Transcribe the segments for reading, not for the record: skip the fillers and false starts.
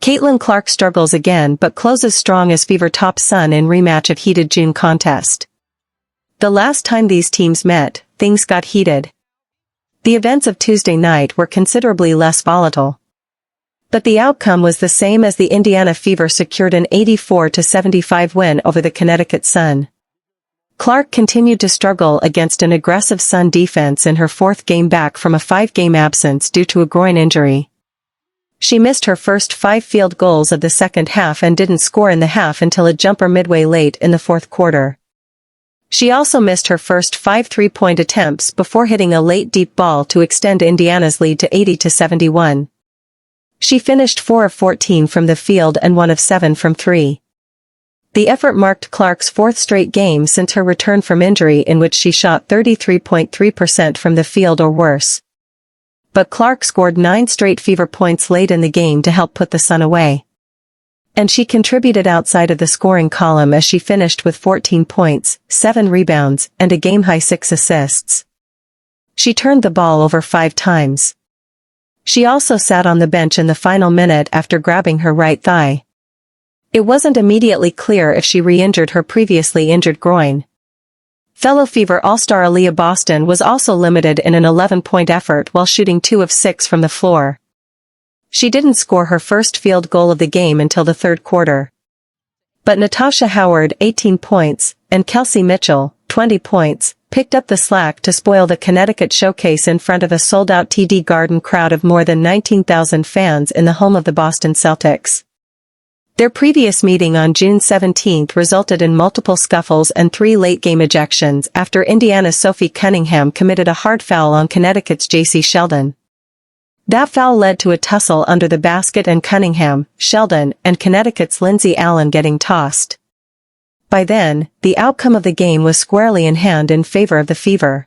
Caitlin Clark struggles again but closes strong as Fever tops Sun in rematch of heated June contest. The last time these teams met, things got heated. The events of Tuesday night were considerably less volatile. But the outcome was the same as the Indiana Fever secured an 84-75 win over the Connecticut Sun. Clark continued to struggle against an aggressive Sun defense in her fourth game back from a 5-game absence due to a groin injury. She missed her first 5 field goals of the second half and didn't score in the half until a jumper midway late in the fourth quarter. She also missed her first 5 3-point attempts before hitting a late deep ball to extend Indiana's lead to 80-71. She finished 4 of 14 from the field and 1 of 7 from 3. The effort marked Clark's 4th straight game since her return from injury in which she shot 33.3% from the field or worse. But Clark scored 9 straight Fever points late in the game to help put the Sun away. And she contributed outside of the scoring column as she finished with 14 points, 7 rebounds, and a game-high 6 assists. She turned the ball over 5 times. She also sat on the bench in the final minute after grabbing her right thigh. It wasn't immediately clear if she re-injured her previously injured groin. Fellow Fever All-Star Aaliyah Boston was also limited in an 11-point effort while shooting 2 of 6 from the floor. She didn't score her first field goal of the game until the third quarter. But Natasha Howard, 18 points, and Kelsey Mitchell, 20 points, picked up the slack to spoil the Connecticut showcase in front of a sold-out TD Garden crowd of more than 19,000 fans in the home of the Boston Celtics. Their previous meeting on June 17 resulted in multiple scuffles and 3 late-game ejections after Indiana's Sophie Cunningham committed a hard foul on Connecticut's J.C. Sheldon. That foul led to a tussle under the basket and Cunningham, Sheldon, and Connecticut's Lindsey Allen getting tossed. By then, the outcome of the game was squarely in hand in favor of the Fever.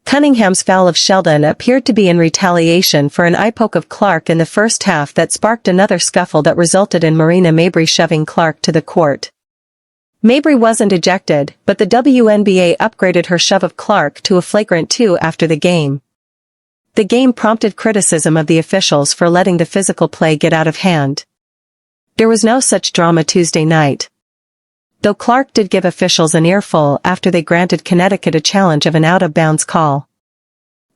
Cunningham's foul of Sheldon appeared to be in retaliation for an eye poke of Clark in the first half that sparked another scuffle that resulted in Marina Mabrey shoving Clark to the court. Mabrey wasn't ejected, but the WNBA upgraded her shove of Clark to a flagrant 2 after the game. The game prompted criticism of the officials for letting the physical play get out of hand. There was no such drama Tuesday night. Though Clark did give officials an earful after they granted Connecticut a challenge of an out-of-bounds call.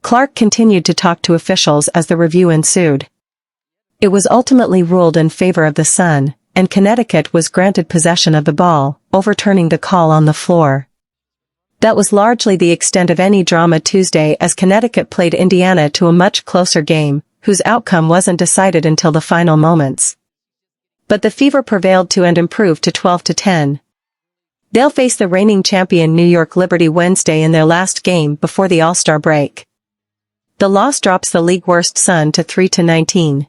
Clark continued to talk to officials as the review ensued. It was ultimately ruled in favor of the Sun, and Connecticut was granted possession of the ball, overturning the call on the floor. That was largely the extent of any drama Tuesday as Connecticut played Indiana to a much closer game, whose outcome wasn't decided until the final moments. But the Fever prevailed to and improved to 12-10. They'll face the reigning champion New York Liberty Wednesday in their last game before the All-Star break. The loss drops the league worst Sun to 3-19.